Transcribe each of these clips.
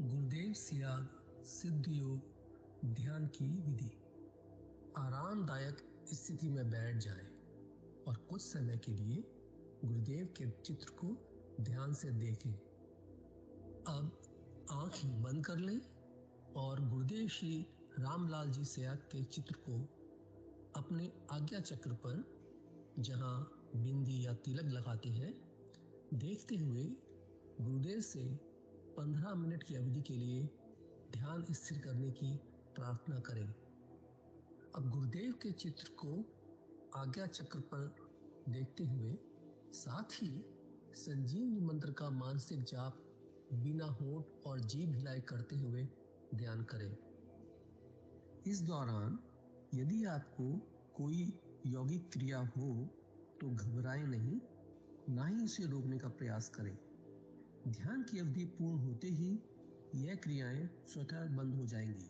गुरुदेव सियाग सिद्ध योग ध्यान की विधि। आरामदायक स्थिति में बैठ जाएं और कुछ समय के लिए गुरुदेव के चित्र को ध्यान से देखें। अब आंखें बंद कर लें और गुरुदेव श्री रामलाल जी सियाग के चित्र को अपने आज्ञा चक्र पर, जहां बिंदी या तिलक लगाते हैं, देखते हुए गुरुदेव से 15 मिनट की अवधि के लिए ध्यान स्थिर करने की प्रार्थना करें। अब गुरुदेव के चित्र को आज्ञा चक्र पर देखते हुए साथ ही संजीवनी मंत्र का मानसिक जाप बिना होंठ और जीभ हिलाए करते हुए ध्यान करें। इस दौरान यदि आपको कोई यौगिक क्रिया हो तो घबराएं नहीं, ना ही उसे रोकने का प्रयास करें। ध्यान की अवधि पूर्ण होते ही यह क्रियाएं स्वतः बंद हो जाएंगी।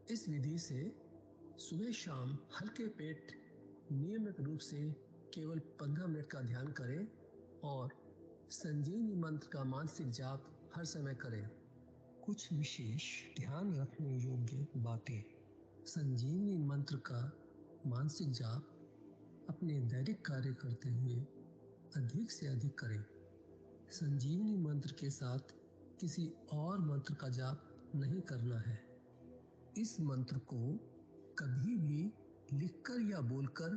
इस विधि से सुबह शाम हल्के पेट नियमित रूप से केवल 15 मिनट का ध्यान करें और संजीवनी मंत्र का मानसिक जाप हर समय करें। कुछ विशेष ध्यान रखने योग्य बातें। संजीवनी मंत्र का मानसिक जाप अपने दैनिक कार्य करते हुए अधिक से अधिक करें। संजीवनी मंत्र के साथ किसी और मंत्र का जाप नहीं करना है। इस मंत्र को कभी भी लिखकर या बोलकर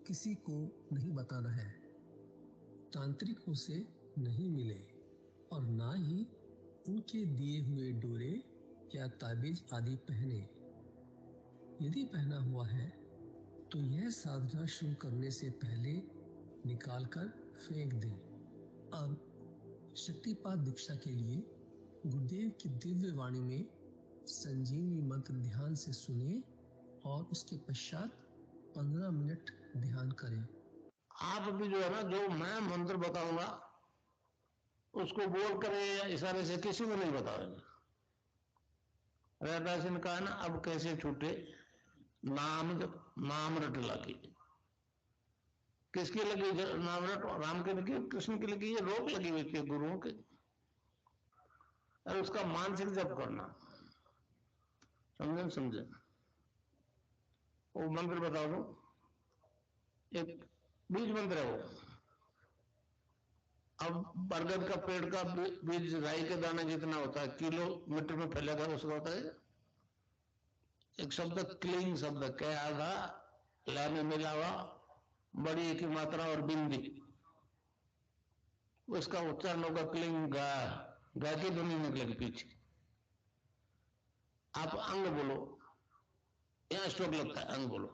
किसी को नहीं बताना है। तांत्रिकों से नहीं मिले और ना ही उनके दिए हुए डोरे या ताबीज आदि पहने। यदि पहना हुआ है तो यह साधना शुरू करने से पहले निकालकर फेंक दें। अब शक्तिपात दीक्षा के लिए गुरुदेव की दिव्य वाणी में संजीवनी मंत्र ध्यान से सुनिए और उसके पश्चात 15 मिनट ध्यान करें। आप भी जो है ना, जो मैं मंत्र बताऊंगा उसको बोल कर या इशारे से किसी को नहीं बताओगे। रहदास ने कहा ना, अब कैसे छूटे नाम रट लगी। किसकी लगी नाम रट? राम की लगी, कृष्ण की लगी, ये रोक लगी हुई थी गुरुओं के। और उसका मानसिक जप करना, समझे? वो मंत्र बता दो, एक बीज मंत्र है वो। अब बरगद का पेड़ का बीज राई के दाने जितना होता है, किलोमीटर में फैलेगा, उसका होता है एक शब्द क्लीन शब्द क्या आधा ला में मिला हुआ, बड़ी की मात्रा और बिंदी, उसका उच्चारण होगा क्लीन गा की ध्वनि निकलेगी पीछे। आप अंग बोलो, यहाँ स्ट्रोक लगता है, अंग बोलो।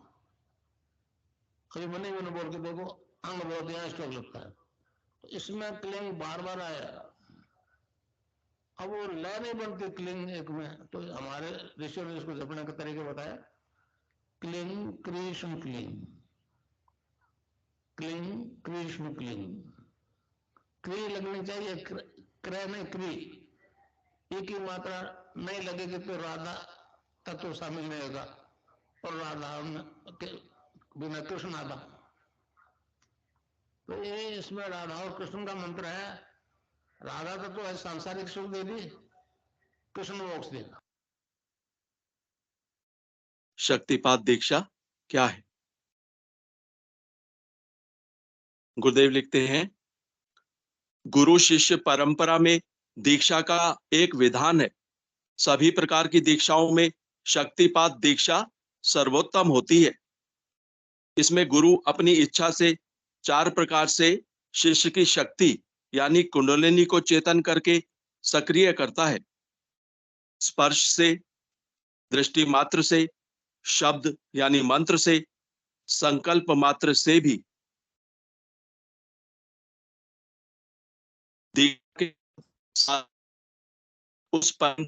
कभी मनी मैंने बोल के देखो, अंग बोलो तो यहाँ स्ट्रोक लगता है। तो इसमें क्लिंग बार बार आया। अब वो लय नहीं बनती क्लिंग एक में, तो हमारे ऋषियों ने इसको जपने का तरीके बताया। Cling Krishna cling, cling Krishna cling. क्री लगनी चाहिए, क्रय नहीं क्री। एक ही मात्रा नहीं लगेगी तो राधा तत्व शामिल नहीं होगा, और राधा के बिना कृष्ण आधा। तो ये इसमें राधा और कृष्ण का मंत्र है। राधा तत्व है सांसारिक सुख दे दी, कृष्ण मोक्ष देगा। शक्तिपात दीक्षा क्या है? गुरुदेव लिखते हैं, गुरु शिष्य परंपरा में दीक्षा का एक विधान है। सभी प्रकार की दीक्षाओं में शक्तिपात दीक्षा सर्वोत्तम होती है। इसमें गुरु अपनी इच्छा से 4 प्रकार से शिष्य की शक्ति यानी कुंडलिनी को चेतन करके सक्रिय करता है। स्पर्श से, दृष्टि मात्र से, शब्द यानी मंत्र से, संकल्प मात्र से भी उस पर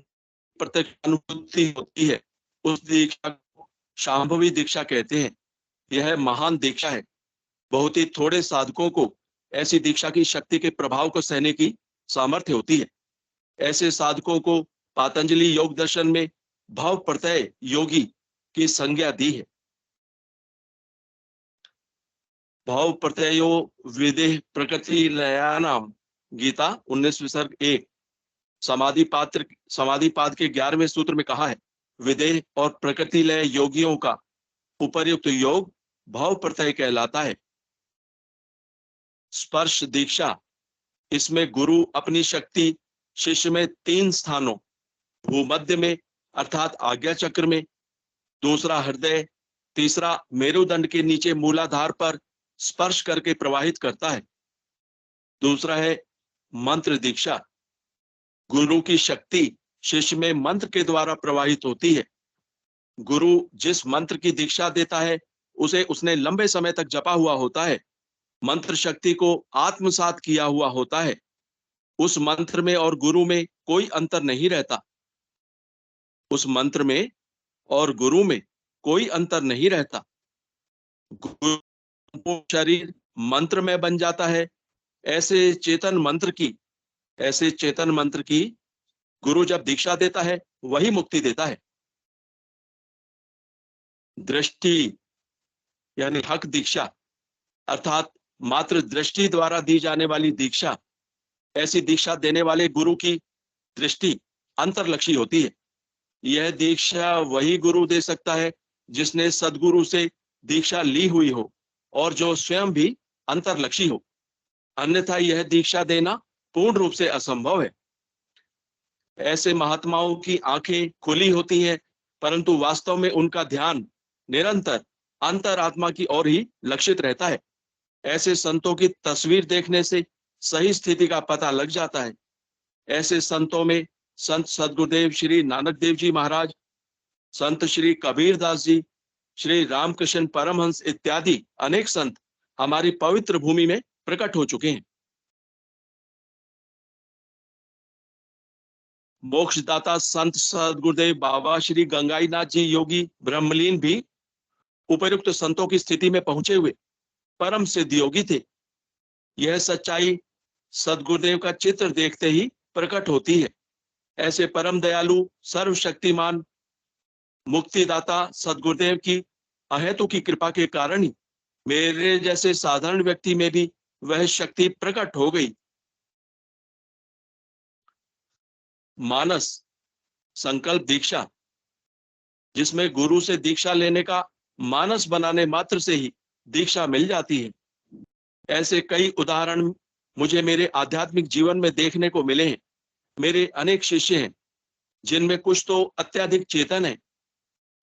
प्रत्यक्ष अनुभूति होती है। उस दीक्षा को शांभवी दीक्षा कहते हैं। यह महान दीक्षा है। बहुत ही थोड़े साधकों को ऐसी दीक्षा की शक्ति के प्रभाव को सहने की सामर्थ्य होती है। ऐसे साधकों को पातंजलि योग दर्शन में भाव प्रत्यय योगी की संज्ञा दी है। भाव प्रत्ययो विदेह प्रकृति लयानाम, गीता 19 सर्ग 1। समाधिपाद के 11वें सूत्र में कहा है, विदेह और प्रकृति लय योगियों का उपर्युक्त योग भाव प्रत्यय कहलाता है। स्पर्श दीक्षा, इसमें गुरु अपनी शक्ति शिष्य में 3 स्थानों, भूमध्य में अर्थात आज्ञा चक्र में, दूसरा हृदय, तीसरा मेरुदंड के नीचे मूलाधार पर स्पर्श करके प्रवाहित करता है। दूसरा है मंत्र दीक्षा, गुरु की शक्ति शिष्य में मंत्र के द्वारा प्रवाहित होती है। गुरु जिस मंत्र की दीक्षा देता है उसे उसने लंबे समय तक जपा हुआ होता है, मंत्र शक्ति को आत्मसात किया हुआ होता है। उस मंत्र में और गुरु में कोई अंतर नहीं रहता। उस मंत्र में और गुरु में कोई अंतर नहीं रहता। गुरु शरीर मंत्र में बन जाता है। ऐसे चेतन मंत्र की गुरु जब दीक्षा देता है वही मुक्ति देता है। दृष्टि यानी हक दीक्षा अर्थात मात्र दृष्टि द्वारा दी जाने वाली दीक्षा, ऐसी दीक्षा देने वाले गुरु की दृष्टि अंतर्लक्षी होती है। यह दीक्षा वही गुरु दे सकता है जिसने सद्गुरु से दीक्षा ली हुई हो और जो स्वयं भी अंतर्लक्षी हो, अन्यथा यह दीक्षा देना पूर्ण रूप से असंभव है। ऐसे महात्माओं की आंखें खुली होती हैं, परंतु वास्तव में उनका ध्यान निरंतर अंतरात्मा की ओर ही लक्षित रहता है। ऐसे संतों की तस्वीर देखने से सही स्थिति का पता लग जाता है। ऐसे संतों में संत सद्गुरुदेव श्री नानक देव जी महाराज, संत श्री कबीर दास जी, श्री रामकृष्ण परमहंस इत्यादि अनेक संत हमारी पवित्र भूमि में प्रकट हो चुके हैं। मोक्षदाता संत सद्गुरुदेव बाबा श्री गंगाईनाथ जी योगी ब्रह्मलीन भी उपर्युक्त संतों की स्थिति में पहुंचे हुए परम सिद्ध योगी थे। यह सच्चाई सद्गुरुदेव का चित्र देखते ही प्रकट होती है। ऐसे परम दयालु सर्वशक्तिमान मुक्तिदाता सद्गुरुदेव की अहेतु की कृपा के कारण ही मेरे जैसे साधारण व्यक्ति में भी वह शक्ति प्रकट हो गई। मानस संकल्प दीक्षा, जिसमें गुरु से दीक्षा लेने का मानस बनाने मात्र से ही दीक्षा मिल जाती है। ऐसे कई उदाहरण मुझे मेरे आध्यात्मिक जीवन में देखने को मिले हैं। मेरे अनेक शिष्य हैं जिनमें कुछ तो अत्यधिक चेतन है।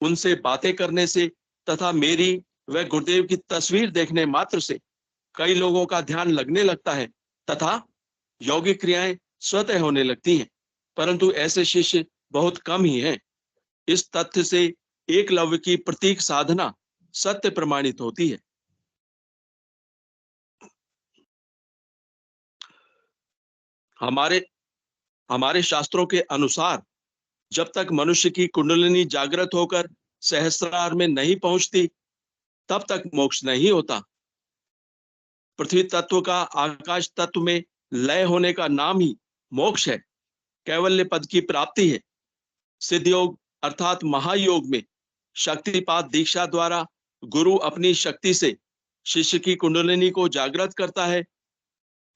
उनसे बातें करने से तथा मेरी व गुरुदेव की तस्वीर देखने मात्र से कई लोगों का ध्यान लगने लगता है तथा यौगिक क्रियाएं स्वतः होने लगती हैं, परंतु ऐसे शिष्य बहुत कम ही हैं। इस तथ्य से एकलव्य की प्रतीक साधना सत्य प्रमाणित होती है। हमारे शास्त्रों के अनुसार जब तक मनुष्य की कुंडलिनी जागृत होकर सहस्रार में नहीं पहुंचती तब तक मोक्ष नहीं होता। पृथ्वी तत्व का आकाश तत्व में लय होने का नाम ही मोक्ष है, कैवल्य पद की प्राप्ति है। सिद्ध योग अर्थात महायोग में शक्तिपात दीक्षा द्वारा गुरु अपनी शक्ति से शिष्य की कुंडलिनी को जागृत करता है।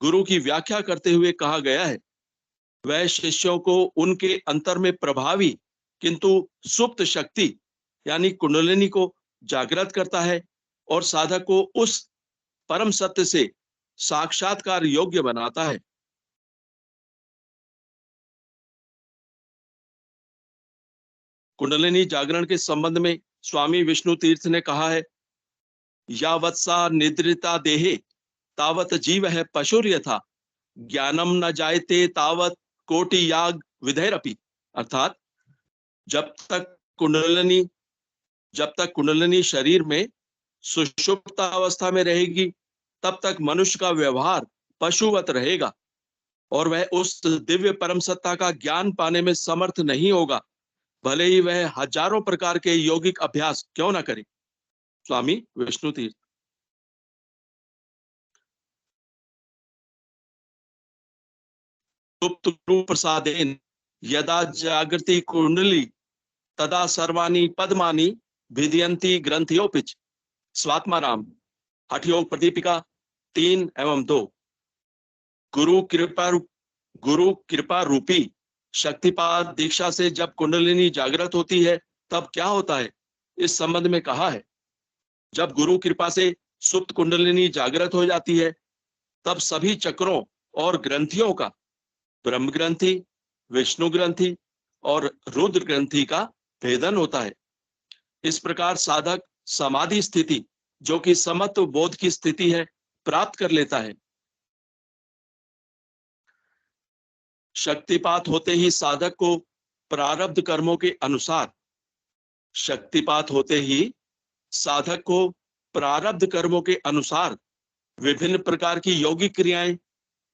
गुरु की व्याख्या करते हुए कहा गया है, वह शिष्यों को उनके अंतर में प्रभावी किंतु सुप्त शक्ति यानी कुंडलिनी को जागृत करता है और साधक को उस परम सत्य से साक्षात्कार योग्य बनाता है। कुंडलिनी जागरण के संबंध में स्वामी विष्णु तीर्थ ने कहा है, यावत्सा निद्रिता देहे तावत जीव है पशुर यथा ज्ञानम न जायते तावत कोटि याग विधेरपि। अर्थात जब तक कुंडलिनी शरीर में सुषुप्त अवस्था में रहेगी तब तक मनुष्य का व्यवहार पशुवत रहेगा और वह उस दिव्य परम सत्ता का ज्ञान पाने में समर्थ नहीं होगा, भले ही वह हजारों प्रकार के यौगिक अभ्यास क्यों न करे। स्वामी विष्णु तीर्थ। गुप्त प्रसादेन यदा जागृति कुंडली तदा सर्वाणी पद्मानी भिदयंती ग्रंथियोपिच। स्वात्माराम हठयोग प्रदीपिका 3 एवं 2। गुरु कृपा रूपी शक्तिपात दीक्षा से जब कुंडलिनी जागृत होती है तब क्या होता है, इस संबंध में कहा है, जब गुरु कृपा से सुप्त कुंडलिनी जागृत हो जाती है तब सभी चक्रों और ग्रंथियों का, ब्रह्म ग्रंथि, विष्णु ग्रंथि और रुद्र ग्रंथि का भेदन होता है। इस प्रकार साधक समाधि स्थिति, जो कि समत्व बोध की स्थिति है, प्राप्त कर लेता है। शक्तिपात होते ही साधक को प्रारब्ध कर्मों के अनुसार, शक्तिपात होते ही साधक को प्रारब्ध कर्मों के अनुसार विभिन्न प्रकार की योगिक क्रियाएं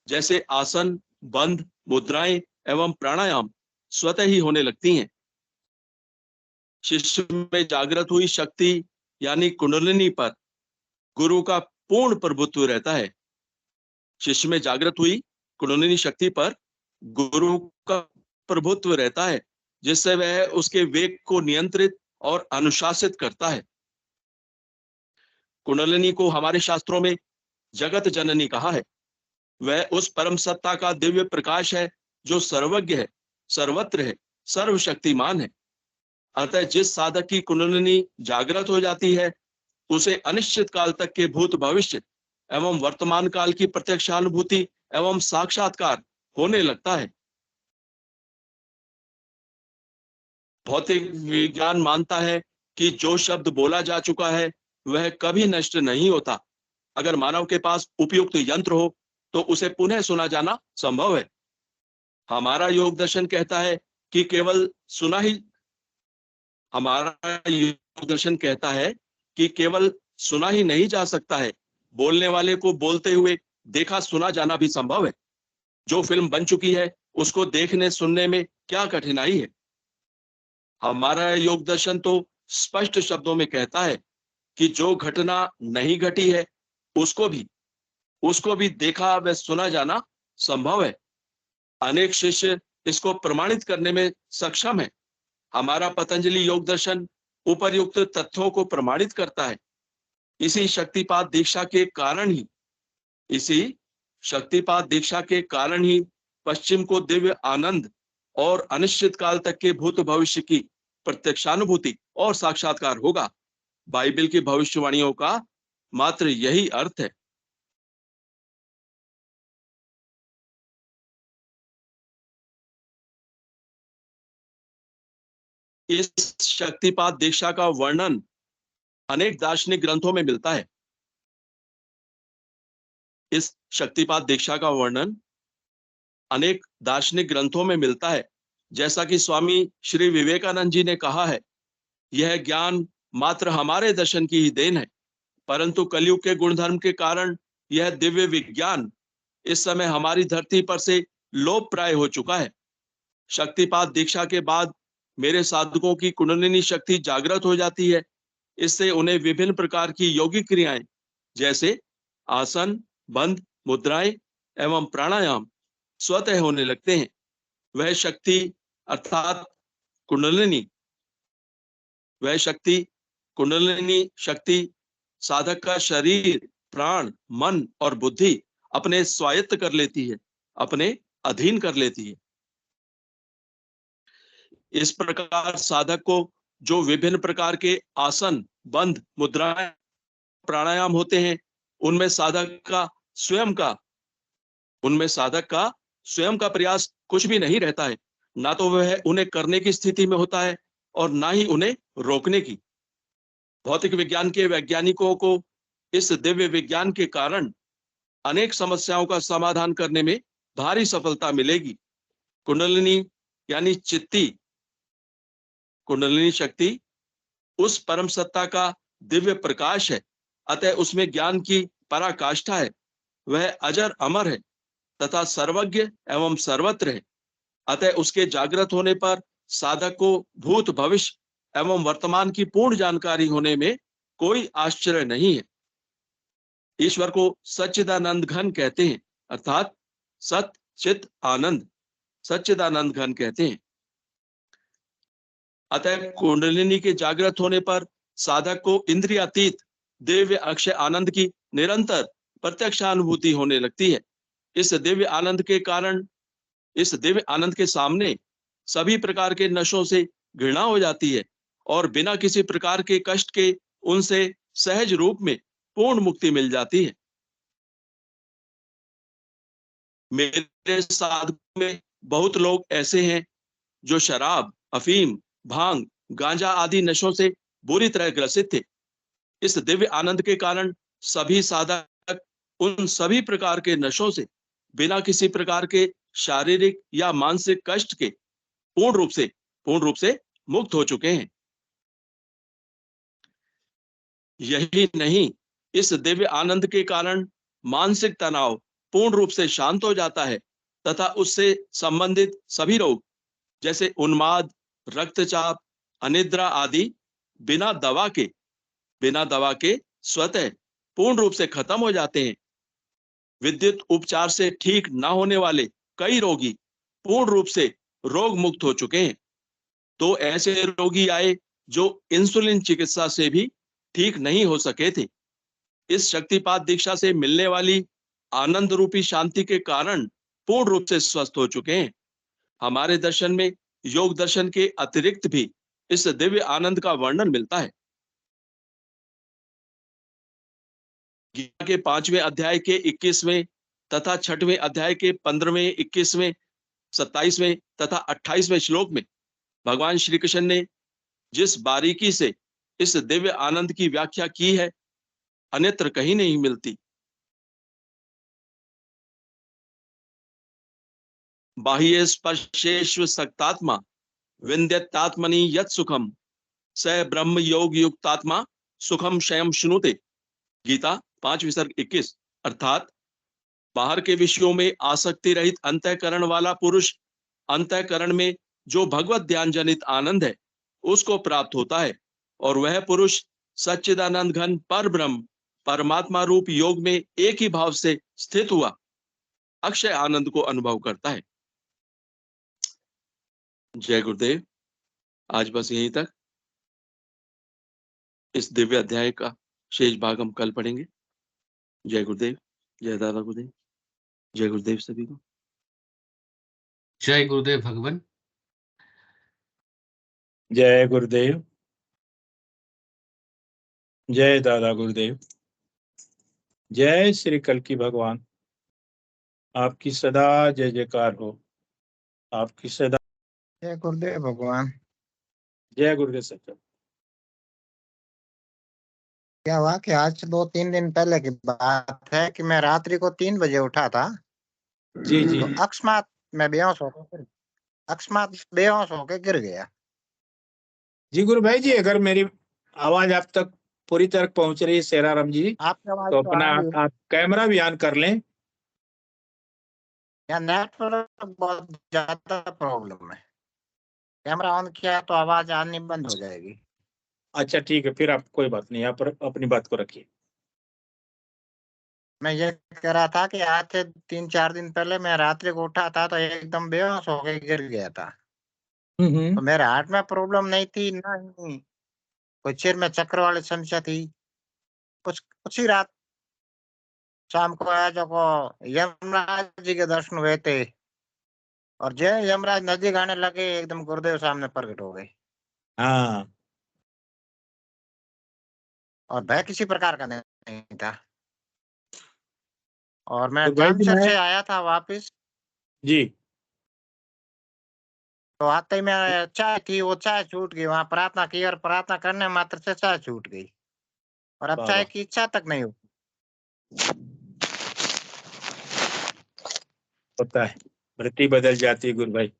जैसे आसन, बंध, मुद्राएं एवं प्राणायाम स्वतः ही होने लगती हैं। शिष्य में जागृत हुई शक्ति यानी कुंडलिनी पर गुरु का पूर्ण प्रभुत्व रहता है। शिष्य में जागृत हुई कुंडलिनी शक्ति पर गुरु का प्रभुत्व रहता है, जिससे वह उसके वेग को नियंत्रित और अनुशासित करता है। कुंडलिनी को हमारे शास्त्रों में जगत जननी कहा है। वह उस परम सत्ता का दिव्य प्रकाश है जो सर्वज्ञ है, सर्वत्र है, सर्वशक्तिमान है। अतः जिस साधक की कुंडलिनी जागृत हो जाती है उसे अनिश्चित काल तक के भूत भविष्य एवं वर्तमान काल की प्रत्यक्षानुभूति एवं साक्षात्कार होने लगता है। भौतिक विज्ञान मानता है कि जो शब्द बोला जा चुका है वह कभी नष्ट नहीं होता। अगर मानव के पास उपयुक्त यंत्र हो तो उसे पुनः सुना जाना संभव है। हमारा योग दर्शन कहता है कि केवल सुना ही नहीं जा सकता है, बोलने वाले को बोलते हुए देखा सुना जाना भी संभव है। जो फिल्म बन चुकी है उसको देखने सुनने में क्या कठिनाई है। हमारा योग दर्शन तो स्पष्ट शब्दों में कहता है कि जो घटना नहीं घटी है उसको भी देखा व सुना जाना संभव है। अनेक शिष्य इसको प्रमाणित करने में सक्षम है। हमारा पतंजलि योग दर्शन उपर्युक्त तथ्यों को प्रमाणित करता है। इसी शक्तिपात दीक्षा के कारण ही पश्चिम को दिव्य आनंद और अनिश्चित काल तक के भूत भविष्य की प्रत्यक्षानुभूति और साक्षात्कार होगा। बाइबल की भविष्यवाणियों का मात्र यही अर्थ है। इस शक्तिपात दीक्षा का वर्णन अनेक दार्शनिक ग्रंथों में मिलता है। इस शक्तिपात दीक्षा का वर्णन अनेक दार्शनिक ग्रंथों में मिलता है। जैसा कि स्वामी श्री विवेकानंद जी ने कहा है, यह ज्ञान मात्र हमारे दर्शन की ही देन है, परंतु कलयुग के गुणधर्म के कारण यह दिव्य विज्ञान इस समय हमारी धरती पर से लोप प्राय हो चुका है। शक्तिपात दीक्षा के बाद मेरे साधकों की कुंडलिनी शक्ति जागृत हो जाती है। इससे उन्हें विभिन्न प्रकार की योगिक क्रियाएं जैसे आसन, बंध, मुद्राएं एवं प्राणायाम स्वतः होने लगते हैं। वह शक्ति अर्थात कुंडलिनी शक्ति साधक का शरीर, प्राण, मन और बुद्धि अपने स्वायत्त कर लेती है, अपने अधीन कर लेती है। इस प्रकार साधक को जो विभिन्न प्रकार के आसन, बंध, मुद्राएं, प्राणायाम होते हैं उनमें साधक का स्वयं का प्रयास कुछ भी नहीं रहता है। ना तो वह उन्हें करने की स्थिति में होता है और ना ही उन्हें रोकने की। भौतिक विज्ञान के वैज्ञानिकों को इस दिव्य विज्ञान के कारण अनेक समस्याओं का समाधान करने में भारी सफलता मिलेगी। कुंडलिनी यानी कुंडलिनी शक्ति उस परम सत्ता का दिव्य प्रकाश है, अतः उसमें ज्ञान की पराकाष्ठा है। वह अजर अमर है तथा सर्वज्ञ एवं सर्वत्र है। अतः उसके जागृत होने पर साधक को भूत भविष्य एवं वर्तमान की पूर्ण जानकारी होने में कोई आश्चर्य नहीं है। ईश्वर को सच्चिदानंद घन कहते हैं, अर्थात सत चित आनंद, सच्चिदानंद घन कहते हैं। अतः कुंडलिनी के जागृत होने पर साधक को इंद्रियातीत दिव्य अक्षय आनंद की निरंतर प्रत्यक्षानुभूति होने लगती है। इस दिव्य आनंद के सामने सभी प्रकार के नशों से घृणा हो जाती है और बिना किसी प्रकार के कष्ट के उनसे सहज रूप में पूर्ण मुक्ति मिल जाती है। मेरे साधकों में बहुत लोग ऐसे हैं जो शराब, अफीम, भांग, गांजा आदि नशों से बुरी तरह ग्रसित थे। इस दिव्य आनंद के कारण सभी साधक उन सभी प्रकार के नशों से बिना किसी प्रकार के शारीरिक या मानसिक कष्ट के पूर्ण रूप से मुक्त हो चुके हैं। यही नहीं, इस दिव्य आनंद के कारण मानसिक तनाव पूर्ण रूप से शांत हो जाता है तथा उससे संबंधित सभी रोग जैसे उन्माद, रक्तचाप, अनिद्रा आदि बिना दवा के स्वतः पूर्ण रूप से खत्म हो जाते हैं। विद्युत उपचार से ठीक न होने वाले कई रोगी पूर्ण रूप से रोग मुक्त हो चुके हैं। तो ऐसे रोगी आए जो इंसुलिन चिकित्सा से भी ठीक नहीं हो सके थे। इस शक्तिपात दीक्षा से मिलने वाली आनंद रूपी शांति के कारण पूर्ण रूप से स्वस्थ हो चुके हैं। हमारे दर्शन में योग दर्शन के अतिरिक्त भी इस दिव्य आनंद का वर्णन मिलता है। गीता के 5वें अध्याय के 21वें तथा 6वें अध्याय के 15वें, 21वें, 27वें तथा 28वें श्लोक में भगवान श्री कृष्ण ने जिस बारीकी से इस दिव्य आनंद की व्याख्या की है, अन्यत्र कहीं नहीं मिलती। बाह्य स्पर्शेष्व सक्तात्मा विन्द्यतात्मनि यत् सुखम स ब्रह्म योग युक्तात्मा सुखम स्वयं श्नुते। गीता 5:21। अर्थात बाहर के विषयों में आसक्ति रहित अंतःकरण वाला पुरुष अंतःकरण में जो भगवत ध्यान जनित आनंद है उसको प्राप्त होता है और वह पुरुष सच्चिदानंद घन पर ब्रह्म परमात्मा रूप योग में एक ही भाव से स्थित हुआ अक्षय आनंद को अनुभव करता है। जय गुरुदेव। आज बस यहीं तक। इस दिव्य अध्याय का शेष भाग हम कल पढ़ेंगे। जय गुरुदेव, जय दादा गुरुदेव, जय गुरुदेव सभी को। जय गुरुदेव भगवान। जय गुरुदेव, जय दादा गुरुदेव, जय श्री कल्की भगवान। आपकी सदा जय जयकार हो, आपकी सदा। जय गुरुदेव भगवान। जय गुरुदेव सच्चा। क्या हुआ कि आज 2-3 दिन पहले की बात है कि मैं रात्रि को 3 बजे उठा था। जी जी। तो अकस्मात मैं बेहोश होकर गिर गया। जी गुरु भाई जी, अगर मेरी आवाज आप तक पूरी तरह पहुंच रही है सेराराम जी, आपकी आवाज तो तो अपना आ रही है। आप कैमरा भी ऑन कर लें। या नेटवर्क बहुत ज्यादा प्रॉब्लम है। कैमरा ऑन किया तो आवाज आनी बंद हो जाएगी। अच्छा ठीक है, फिर आप कोई बात नहीं, आप अपनी बात को रखिए। मैं ये कह रहा था कि आज से 3-4 दिन पहले मैं रात्रि को उठा था तो एकदम बेहोश होकर गिर गया था। तो मेरे हार्ट में प्रॉब्लम नहीं थी, ना ही कोई सिर में चक्कर वाली समस्या थी। कुछ ही रात शाम को आया जो को यमराज जी के दर्शन हुए थे और जय यमराज नजदीक आने लगे एकदम गुरुदेव सामने प्रकट हो गए। हाँ, और भय किसी प्रकार का नहीं था। और मैं तो भाई जी जामसर से आया था वापिस। जी। तो आते ही मैं चाय थी, वो चाय छूट गई। वहां प्रार्थना की और प्रार्थना करने मात्र से चाय छूट गई और अब चाय की इच्छा तक नहीं हुई। होता है, वृत्ति बदल जाती है गुरु भाई।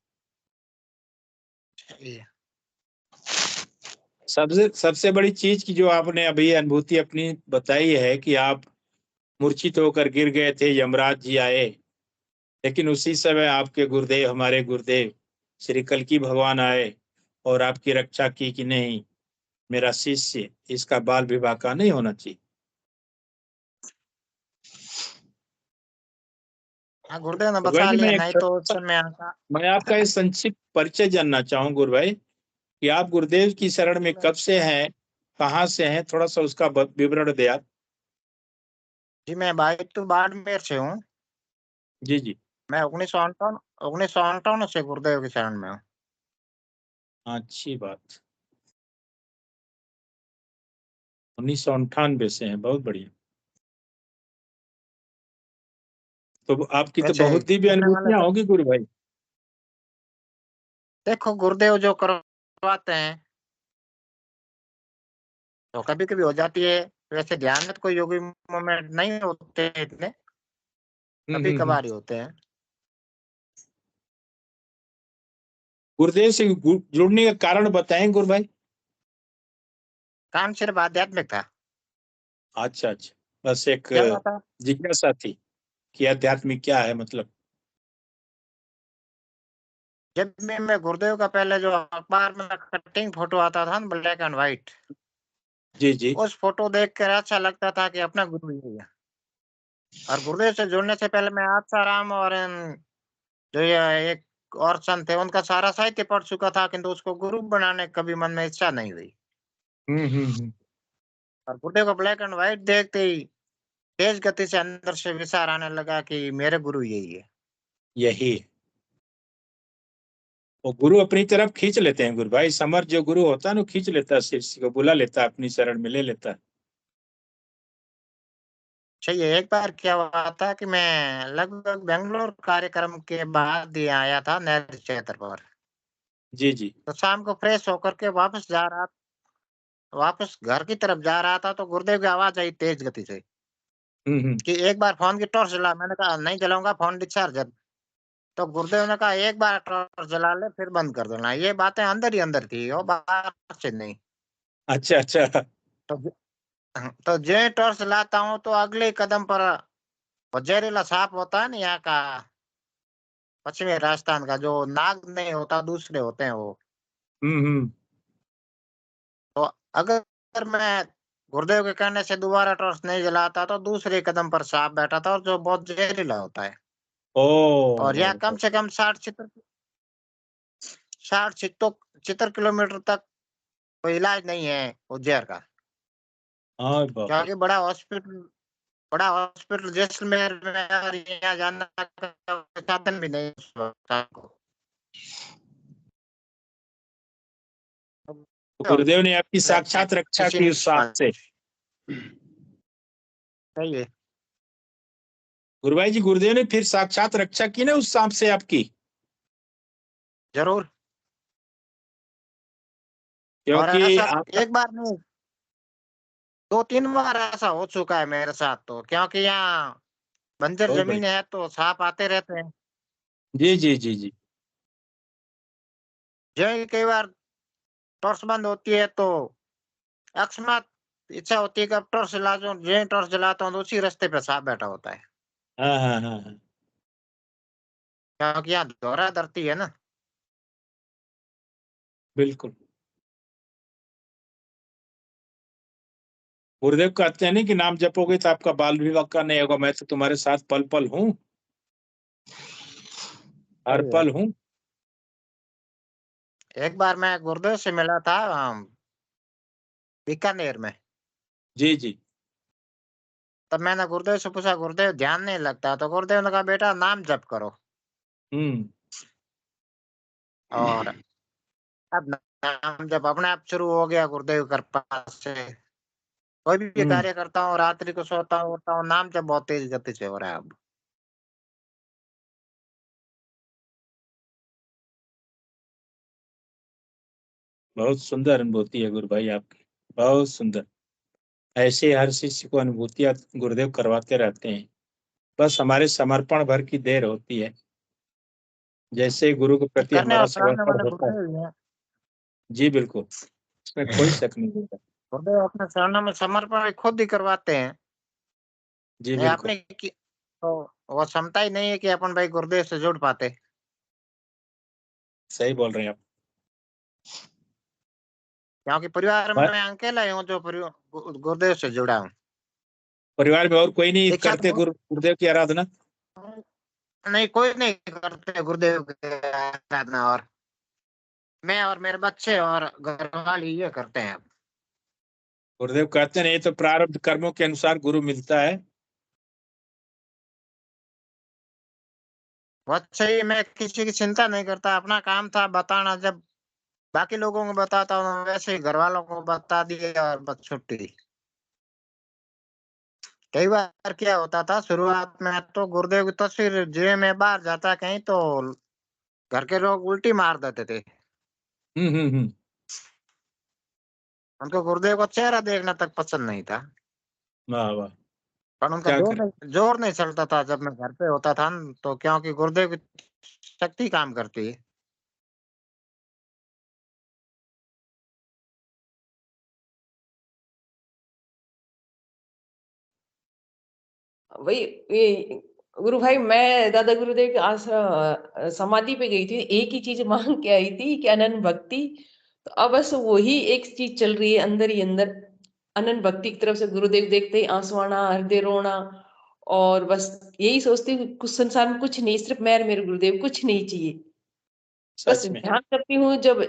सबसे बड़ी चीज की जो आपने अभी अनुभूति अपनी बताई है कि आप मूर्छित होकर गिर गए थे, यमराज जी आए, लेकिन उसी समय आपके गुरुदेव, हमारे गुरुदेव श्री कल्की भगवान आए और आपकी रक्षा की कि नहीं, मेरा शिष्य, इसका बाल विवाह का नहीं होना चाहिए। हाँ, गुरुदेव ने तो बता भाई जी, लिया, नहीं तो उस समय आता। मैं आपका इस संक्षिप्त परिचय जानना चाहूँ गुरु भाई कि आप गुरुदेव की शरण में कब से हैं, कहाँ से हैं, थोड़ा सा उसका विवरण दे आप। जी, मैं बाड़मेर से हूँ। जी जी। मैं 1958 से गुरुदेव की शरण में हूँ। अच्छी बात। 1998 से हैं, बहुत बढ़िया। तो आपकी तो वैसे बहुत दिव्य करने वाले अनुभूतियां तो होगी गुरु भाई। देखो गुरुदेव जो करवाते हैं तो कभी कभी हो जाती है। वैसे ध्यान में तो कोई योगी मोमेंट नहीं होते इतने, कभी कभार ही होते हैं। गुरुदेव से जुड़ने का कारण बताएं गुरु भाई। काम सिर्फ आध्यात्मिक था। अच्छा अच्छा, बस एक क्या हुआ था, जिज्ञासा थी कि आध्यात्मिक क्या है मतलब। जब मैं गुरुदेव का पहले जो अखबार में कटिंग फोटो आता था ना, ब्लैक एंड व्हाइट, जी जी। उस फोटो देख कर अच्छा लगता था कि अपना गुरु यही है। और गुरुदेव से जुड़ने से पहले मैं आसाराम और जो ये एक और संत थे उनका सारा साहित्य पढ़ चुका था, किंतु उसको गुरु बनाने की कभी मन में इच्छा नहीं हुई। हम्म। और गुरुदेव का ब्लैक एंड व्हाइट देखते ही तेज गति से अंदर से विचार आने लगा कि मेरे गुरु यही है। यही है। वो गुरु अपनी तरफ खींच लेते हैं गुरु भाई। समर्थ जो गुरु होता है ना, खींच लेता है, शिष्य को बुला लेता है, अपनी शरण में ले लेता है। चाहिए, एक बार क्या हुआ था कि मैं लगभग बेंगलोर कार्यक्रम के बाद ही आया था नेहरू क्षेत्र पर। जी जी। तो शाम को फ्रेश होकर के वापस घर की तरफ जा रहा था तो गुरुदेव की आवाज आई तेज गति से हम्म। कि एक बार फोन की टॉर्च जला। मैंने कहा नहीं जलाऊंगा, फोन डिस्चार्ज है। तो गुरुदेव ने कहा एक बार टॉर्च जला ले फिर बंद कर देना। ये बातें अंदर ही अंदर थी और बाहर से नहीं। अच्छा अच्छा। तो तो जो टॉर्च जलाता हूँ तो अगले कदम पर वो जहरीला सांप होता है ना यहाँ का, पश्चिमी राजस्थान का, जो नाग नहीं होता दूसरे होते हैं वो। हम्म। तो अगर मैं गुरुदेव के कहने से दोबारा टॉर्च नहीं जलाता तो दूसरे कदम पर सांप बैठा था और जो बहुत जहरीला होता है। और यह कम ओ। से कम 60 किलोमीटर तक कोई इलाज नहीं है उज्जैन का। हाँ बाप रे। क्योंकि बड़ा हॉस्पिटल जैसलमेर में है और यहाँ जाना का साधन भी नहीं है उस वक्त को। तो गुरुदेव ने आपकी रहते हैं, साक्षात रक्षा किसी की नहीं उस सांप से। सही है। गुरु भाई जी, गुरुदेव ने फिर साक्षात रक्षा की ना उस सांप से आपकी। जरूर। और क्योंकि ऐसा आपका। एक बार नहीं, 2-3 बार ऐसा हो चुका है मेरे साथ। तो क्योंकि यहाँ बंजर बहुत जमीन बढ़िया। है तो सांप आते रहते हैं। जी जी जी जी। जो ही कई बार टॉर्च बंद होती है तो अकस्मात इच्छा होती है कि अब टॉर्च जला दूं। जो ही टॉर्च जलाता हूँ तो उसी रास्ते पे सांप बैठा होता है। हाँ। क्योंकि यहाँ दोहरा धरती है ना। बिल्कुल। गुरुदेव कहते हैं नहीं कि नाम जपोगे तो आपका बाल विवाह का नहीं होगा। मैं तो तुम्हारे साथ पल पल हूँ, हर सही है। पल हूँ। एक बार मैं गुरुदेव से मिला था बीकानेर में। जी जी। तब मैंने गुरुदेव से पूछा, गुरुदेव ध्यान नहीं लगता। तो गुरुदेव ने कहा बेटा नाम जप करो। हम्म। और अब नाम जप अपने आप शुरू हो गया गुरुदेव की कृपा से। कोई भी हम्म। कार्य करता हूँ, रात्रि को सोता हूँ उठता हूँ, नाम जप बहुत तेज गति से हो रहा है अब। बहुत सुंदर अनुभूति है गुरु भाई आपकी, बहुत सुंदर। ऐसे हर शिष्य को अनुभूतियां गुरुदेव करवाते रहते हैं। बस हमारे समर्पण भर की देर होती है। जैसे गुरु के प्रति करने हमारा और कराने समर्पण वाले होता है। गुरुदेव ही हैं। जी बिल्कुल, इसमें कोई शक नहीं होता। गुरुदेव अपने चरणों में समर्पण खुद ही करवाते हैं। जी नहीं बिल्कुल। अपने की तो वो क्षमता ही नहीं है कि अपन भाई गुरुदेव से जुड़ पाते। सही बोल रहे हैं आप। क्योंकि परिवार में पर मैं अकेला ही हूँ जो गुरुदेव से जुड़ा हूँ। परिवार में और कोई नहीं इच्छा करते तो गुरुदेव की आराधना। नहीं, कोई नहीं करते गुरुदेव की आराधना। और मैं और मेरे बच्चे और घर वाले ये करते हैं। गुरुदेव कहते हैं ये तो प्रारब्ध कर्मों के अनुसार गुरु मिलता है। बहुत सही, मैं किसी की चिंता नहीं करता। अपना काम था बताना। जब बाकी लोगों को बताता हूँ वैसे ही घर वालों को बता दिया और बस छुट्टी। कई बार क्या होता था शुरुआत में तो गुरुदेव की तस्वीर जेब में बाहर जाता कहीं तो घर के लोग उल्टी मार देते थे। उनको गुरुदेव का चेहरा देखना तक पसंद नहीं था। वाह वाह, पर उनका क्या जोर नहीं चलता था जब मैं घर पे होता था न, तो क्योंकि गुरुदेव की शक्ति काम करती है। वही ये गुरु भाई, मैं दादा गुरुदेव के आश्रम समाधि पे गई थी, एक ही चीज मांग के आई थी कि अनन्य भक्ति। तो अब बस वही एक चीज चल रही है अंदर ही अंदर, अनन्य भक्ति की तरफ से। गुरुदेव देखते ही आंसू आना, हृदय रोना, और बस यही सोचती हूँ कुछ संसार में कुछ नहीं, सिर्फ मैं और मेरे गुरुदेव, कुछ नहीं चाहिए। बस सच में ध्यान करती हूँ जब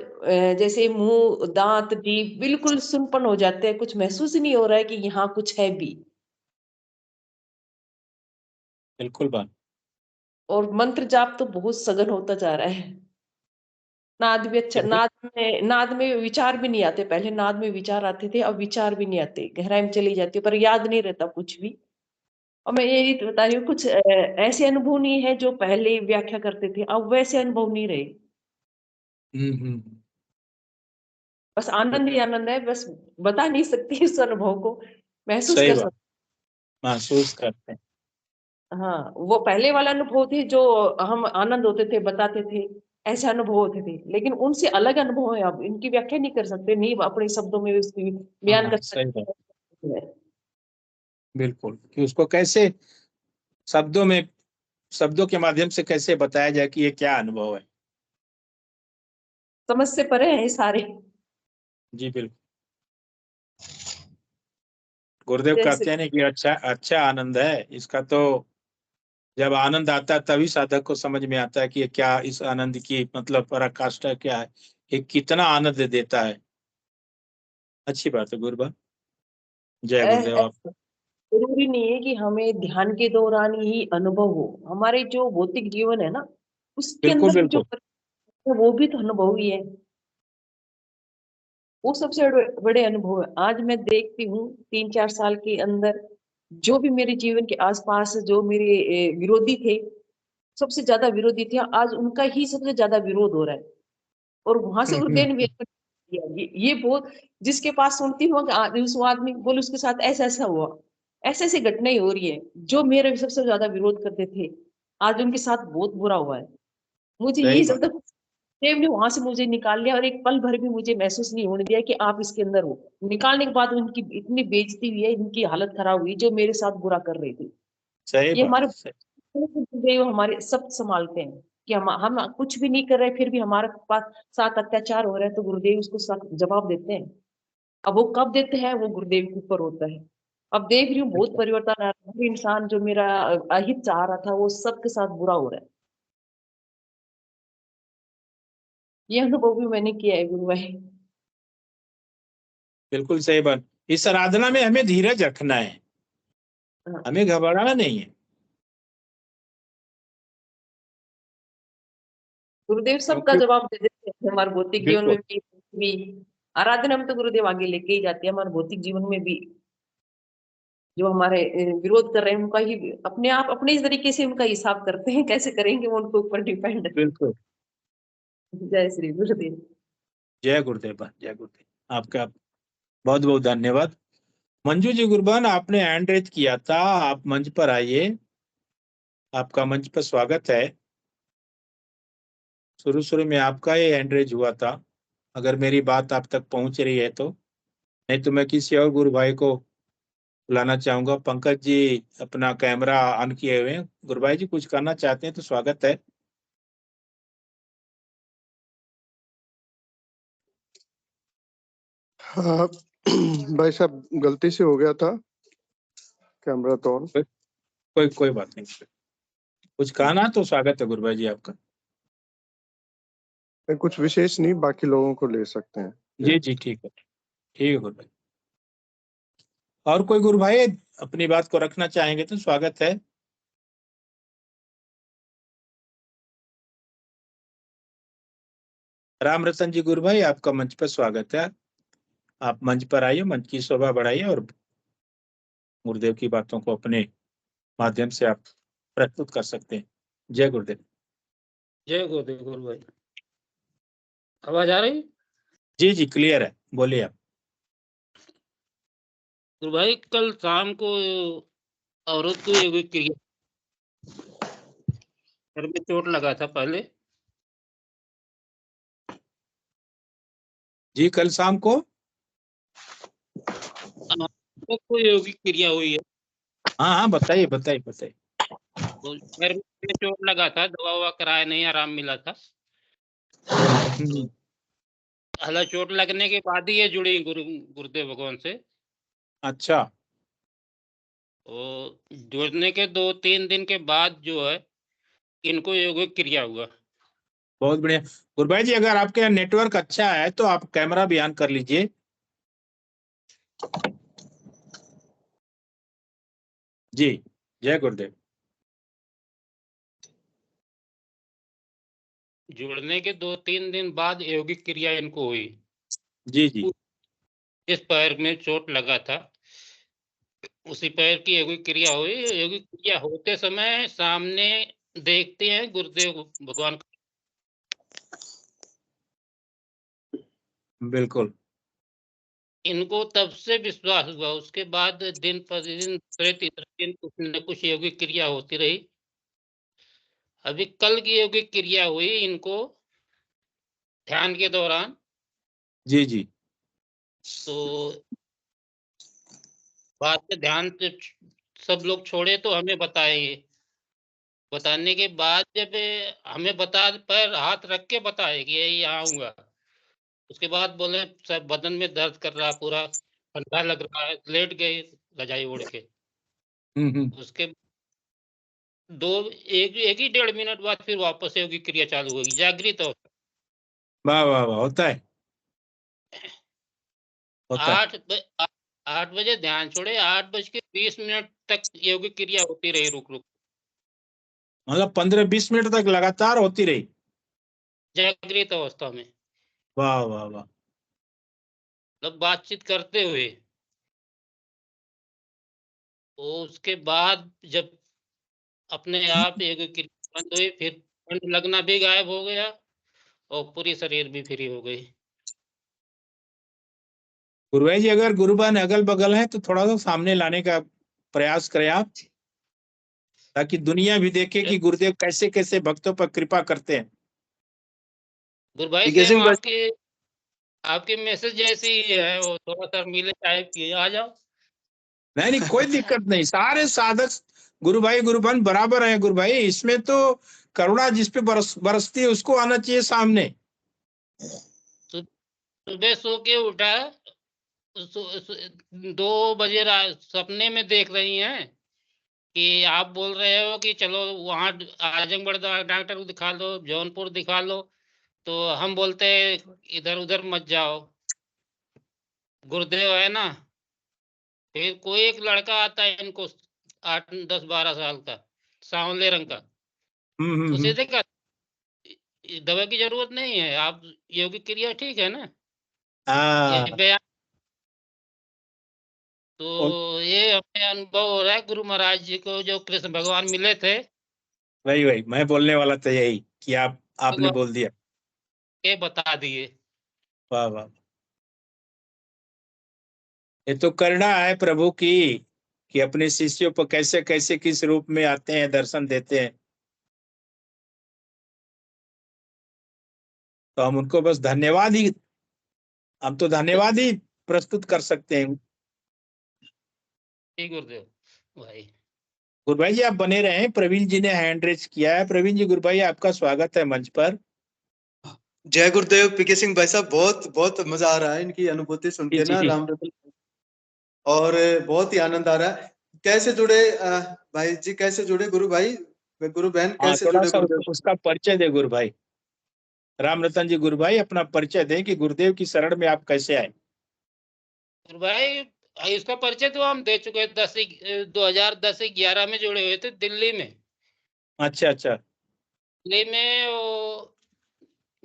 जैसे मुंह, दांत, जीभ बिल्कुल सुनपन हो जाते हैं, कुछ महसूस ही नहीं हो रहा है कि यहाँ कुछ है भी। बिल्कुल बात। और मंत्र जाप तो बहुत सघन होता जा रहा है। नाद भी अच्छा, नाद में विचार भी नहीं आते। पहले नाद में विचार आते थे, अब विचार भी नहीं आते, गहराई में चली जाती है, पर याद नहीं रहता कुछ भी। और मैं यही बता रही हूँ, कुछ ऐसे अनुभव नहीं है जो पहले व्याख्या करते थे, अब वैसे अनुभव नहीं रहे। बस आनंद ही आनंद है, बस बता नहीं सकती इस अनुभव को, महसूस सही कर बात, सकते। महसूस करते हैं। हाँ, वो पहले वाला अनुभव थे जो हम आनंद होते थे, बताते थे, ऐसे अनुभव होते थे, लेकिन उनसे अलग अनुभव है। अब इनकी व्याख्या नहीं कर सकते, नहीं अपने शब्दों में उसकी बयान हाँ कर सही बात, सकते। बिल्कुल, कि उसको कैसे शब्दों में, शब्दों के माध्यम से कैसे बताया जाए कि ये क्या अनुभव है। समझ से परे हैं ये सारे। जी बिल्कुल, गुरुदेव जैसे कहते हैं ना कि अच्छा अच्छा आनंद है इसका, तो जब आनंद आता है तभी साधक को समझ में आता है कि ये क्या, इस आनंद की मतलब पराकाष्ठा क्या है, ये कितना आनंद देता है। अच्छी बात है गुरुबा, जय गुरुदेव आपको। जरूरी नहीं है कि हमें ध्यान के दौरान ही अनुभव हो। हमारे जो भौतिक जीवन है ना, उसके बिल्कुल अंदर भी जो बिल्कुल, वो भी तो अनुभव ही है। वो सबसे बड़े अनुभव है। आज मैं देखती हूँ 3-4 साल के अंदर जो भी मेरे जीवन के आसपास जो मेरे विरोधी थे, सबसे ज्यादा विरोधी थे, आज उनका ही सबसे ज्यादा विरोध हो रहा है। और वहां से गुरुदेव ने किया ये बहुत, जिसके पास सुनती हूँ कि उस आदमी बोले उसके साथ ऐसा ऐसा हुआ, ऐसे ऐसी घटनाएं हो रही है। जो मेरे सबसे ज्यादा विरोध करते थे, आज उनके साथ बहुत बुरा हुआ है। मुझे सही यही बात, सब देव ने वहां से मुझे निकाल लिया, और एक पल भर भी मुझे महसूस नहीं होने दिया कि आप इसके अंदर हो। निकालने के बाद उनकी इतनी बेइज्जती हुई है, इनकी हालत खराब हुई, जो मेरे साथ बुरा कर रही थी। सही ये बात, हमारे सही। देव हमारे सब संभालते हैं कि हम कुछ भी नहीं कर रहे, फिर भी हमारे पास साथ अत्याचार हो रहे हैं, तो गुरुदेव उसको जवाब देते हैं। अब वो कब देते हैं, वो गुरुदेव के ऊपर होता है। अब देख रही हूँ बहुत अच्छा, परिवर्तन आ रहा है। हर इंसान जो मेरा अहित चाह रहा था, वो सबके साथ बुरा हो रहा है। ये अनुभव भी मैंने किया है गुरु भाई। बिल्कुल सही बात। इस आराधना में हमें धीरज रखना है, हाँ, हमें घबराना नहीं है। गुरुदेव सबका क्योंकि जवाब दे देते हैं, हमारे भौतिक जीवन बिल्कुल, में भी आराधना में तो गुरुदेव आगे लेके ही जाते हैं। हमारे भौतिक जीवन में भी जो हमारे विरोध कर रहे हैं, उनका ही अपने आप अपने इस तरीके से उनका हिसाब करते हैं, कैसे करेंगे वो उनके ऊपर डिपेंड है। बिल्कुल। जय श्री गुरुदेव। जय गुरुदेव, जय गुरुदेव, आपका बहुत बहुत धन्यवाद। मंजू जी गुरबान, आपने हैंड रेज किया था, आप मंच पर आइए, आपका मंच पर स्वागत है। शुरू शुरू में आपका ही हैंड रेज हुआ था, अगर मेरी बात आप तक पहुंच रही है तो। नहीं तो मैं किसी और गुरु भाई को बुलाना चाहूंगा। पंकज जी अपना कैमरा ऑन किए हुए हैं, गुरु भाई जी कुछ करना चाहते हैं तो स्वागत है। हाँ भाई साहब, गलती से हो गया था कैमरा तो ऑन। कोई कोई बात नहीं, कुछ कहना तो स्वागत है गुरु भाई जी आपका। कुछ विशेष नहीं, बाकी लोगों को ले सकते हैं। जी जी, ठीक है गुरु भाई। और कोई गुरु भाई अपनी बात को रखना चाहेंगे तो स्वागत है। राम रतन जी गुरु भाई, आपका मंच पर स्वागत है। आप मंच पर आइए, मंच की शोभा बढ़ाइए और गुरुदेव की बातों को अपने माध्यम से आप प्रस्तुत कर सकते हैं। जय गुरुदेव। जय गुरुदेव गुरु भाई। आवाज आ रही? जी जी क्लियर है, बोलिए आप। गुरु भाई कल शाम को औरत को एक क्रिया सर में चोट लगा था पहले। जी कल शाम को कोई योगिक क्रिया हुई है। हाँ हाँ बताइए बताइए बताइए। तो सर में चोट लगा था, दवा ववा कराया नहीं, आराम मिला था। हला चोट लगने के बाद ही ये जुड़ी गुरुदेव भगवान से। अच्छा। और जुड़ने के 2-3 दिन के बाद जो है इनको योगिक क्रिया हुआ। बहुत बढ़िया गुरु भाई जी, अगर आपके यहाँ नेटवर्क अच्छा है तो आप कैमरा भी ऑन कर लीजिए। जी जय गुरुदेव। जुड़ने के 2-3 दिन बाद योगिक क्रिया इनको हुई। जी जी। जिस पैर में चोट लगा था उसी पैर की योगिक क्रिया हुई। योगिक क्रिया होते समय सामने देखते हैं गुरुदेव भगवान का। बिल्कुल। इनको तब से विश्वास हुआ। उसके बाद दिन प्रतिदिन तीसरे दिन कुछ न कुछ योगिक क्रिया होती रही। अभी कल की योगिक क्रिया हुई इनको ध्यान के दौरान। जी जी। तो बाद में ध्यान से सब लोग छोड़े तो हमें बताए। बताने के बाद जब हमें बता पर हाथ रख के बताए कि यही आऊंगा, उसके बाद बोले सब बदन में दर्द कर रहा, पूरा ठंडा लग रहा है, लेट गए रजाई ओढ़ के। उसके एक ही 1.5 मिनट बाद फिर वापस योगिक क्रिया चालू होगी जागृत अवस्था। वाह वाह वाह, होता है होता है। 8 बजे ध्यान छोड़े, 8:20 तक योगिक क्रिया होती रही रुक रुक। मतलब 15-20 मिनट तक लगातार होती रही जागृत अवस्था में। वाह वाह वाह। मतलब बातचीत करते हुए। तो उसके बाद जब अपने आप योगिक क्रिया बंद हुई, फिर ठंड लगना भी गायब हो गया और पूरी शरीर भी फ्री हो गई। गुरु भाई जी, अगर गुरुबान अगल बगल है तो थोड़ा सा सामने लाने का प्रयास करें आप, ताकि दुनिया भी देखे कि गुरुदेव कैसे कैसे भक्तों पर कृपा करते हैं। गुरु भाई सेम आपके मैसेज जैसी ही है वो, थोड़ा सा मिले टाइप की। आ जाओ। नहीं नहीं कोई दिक्कत नहीं, सारे साधक गुरु भाई गुरुबान बराबर है गुरु भाई। इसमें तो करुणा जिस पे बरसती है उसको आना चाहिए सामने। सुबह सो के उठा 2 बजे सपने में देख रही हैं कि आप बोल रहे हो कि चलो वहां आजमगढ़ डॉक्टर को दिखा लो, जौनपुर दिखा लो। तो हम बोलते हैं इधर उधर मत जाओ, गुरुदेव है ना। फिर कोई एक लड़का आता है इनको 8, 10, 12 साल का, सांवले रंग का। उसे देखा, दवा की जरूरत नहीं है, आप योगिक क्रिया ठीक है ना, ये बयान। तो ये हमें अनुभव हो रहा है गुरु महाराज जी को जो कृष्ण भगवान मिले थे। वही वही मैं बोलने वाला था, यही कि आपने बोल दिया। ये बता दिए। वाह वाह। ये तो करुणा है प्रभु की कि अपने शिष्यों पर कैसे कैसे किस रूप में आते हैं, दर्शन देते हैं। तो हम उनको बस धन्यवाद ही, हम तो धन्यवाद ही प्रस्तुत कर सकते हैं। गुरुदेव भाई। गुरु भाई जी आप बने रहे। प्रवीण जी ने हैंड रेज किया है। प्रवीण जी, गुरु भाई आपका स्वागत है मंच पर। जय गुरुदेव पीके सिंह भाई साहब, बहुत बहुत मजा आ रहा है इनकी अनुभूति सुन के ना राम रतन, और बहुत ही आनंद आ रहा है। कैसे जुड़े भाई जी, कैसे जुड़े गुरु भाई, गुरु बहन कैसे थोड़ा जुड़े सा गुरुदेव? उसका परिचय दे गुरु भाई। राम रतन जी गुरु भाई अपना परिचय दें कि गुरुदेव की शरण में आप कैसे आए। गुरु भाई इसका परिचय तो हम दे चुके हैं। 2010-11 में जुड़े हुए थे दिल्ली में। अच्छा अच्छा। दिल्ली में वो